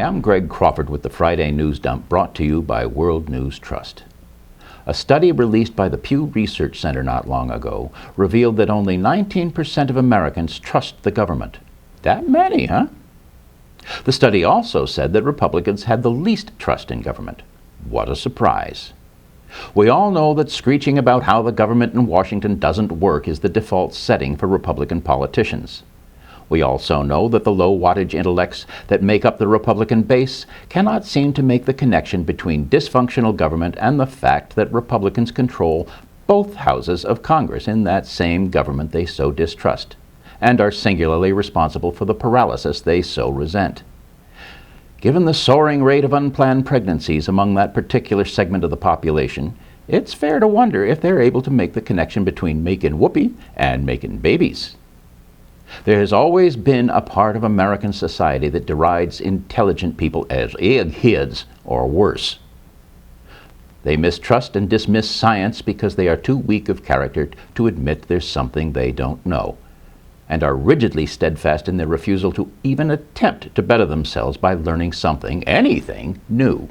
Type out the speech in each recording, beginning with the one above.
I'm Greg Crawford with the Friday News Dump, brought to you by World News Trust. A study released by the Pew Research Center not long ago revealed that only 19% of Americans trust the government. That many, huh? The study also said that Republicans had the least trust in government. What a surprise. We all know that screeching about how the government in Washington doesn't work is the default setting for Republican politicians. We also know that the low-wattage intellects that make up the Republican base cannot seem to make the connection between dysfunctional government and the fact that Republicans control both houses of Congress in that same government they so distrust, and are singularly responsible for the paralysis they so resent. Given the soaring rate of unplanned pregnancies among that particular segment of the population, it's fair to wonder if they're able to make the connection between making whoopee and making babies. There has always been a part of American society that derides intelligent people as eggheads or worse. They mistrust and dismiss science because they are too weak of character to admit there's something they don't know, and are rigidly steadfast in their refusal to even attempt to better themselves by learning something, anything, new.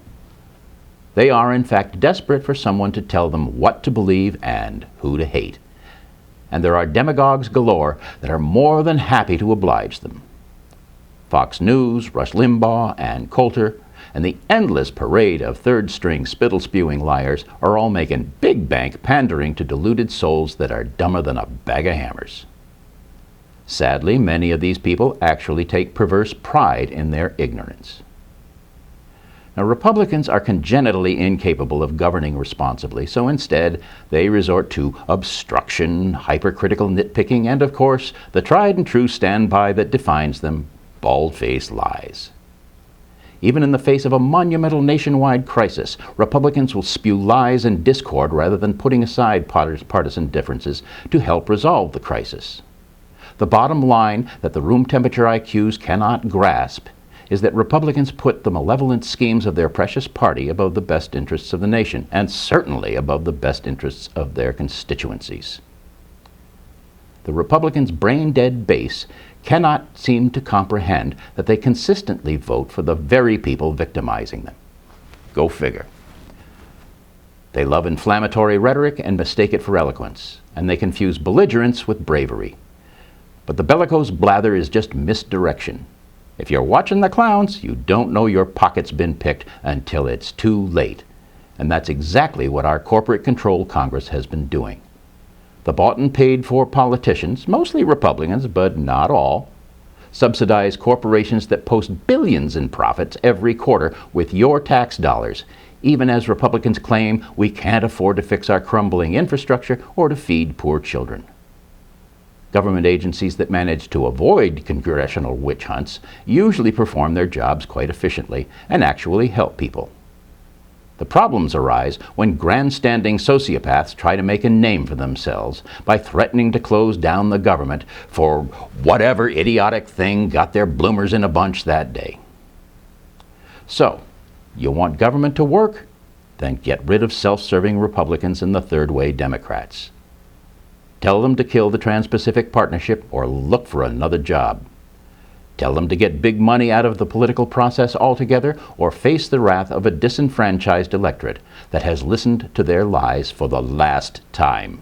They are, in fact, desperate for someone to tell them what to believe and who to hate. And there are demagogues galore that are more than happy to oblige them. Fox News, Rush Limbaugh, and Coulter, and the endless parade of third-string spittle-spewing liars are all making big bank pandering to deluded souls that are dumber than a bag of hammers. Sadly, many of these people actually take perverse pride in their ignorance. Now, Republicans are congenitally incapable of governing responsibly, so instead they resort to obstruction, hypercritical nitpicking, and, of course, the tried and true standby that defines them, bald-faced lies. Even in the face of a monumental nationwide crisis, Republicans will spew lies and discord rather than putting aside partisan differences to help resolve the crisis. The bottom line that the room temperature IQs cannot grasp is that Republicans put the malevolent schemes of their precious party above the best interests of the nation, and certainly above the best interests of their constituencies. The Republicans' brain-dead base cannot seem to comprehend that they consistently vote for the very people victimizing them. Go figure. They love inflammatory rhetoric and mistake it for eloquence, and they confuse belligerence with bravery. But the bellicose blather is just misdirection. If you're watching the clowns, you don't know your pocket's been picked until it's too late. And that's exactly what our corporate-controlled Congress has been doing. The bought and paid for politicians, mostly Republicans, but not all, subsidize corporations that post billions in profits every quarter with your tax dollars, even as Republicans claim we can't afford to fix our crumbling infrastructure or to feed poor children. Government agencies that manage to avoid congressional witch hunts usually perform their jobs quite efficiently and actually help people. The problems arise when grandstanding sociopaths try to make a name for themselves by threatening to close down the government for whatever idiotic thing got their bloomers in a bunch that day. So, you want government to work? Then get rid of self-serving Republicans and the third-way Democrats. Tell them to kill the Trans-Pacific Partnership or look for another job. Tell them to get big money out of the political process altogether or face the wrath of a disenfranchised electorate that has listened to their lies for the last time.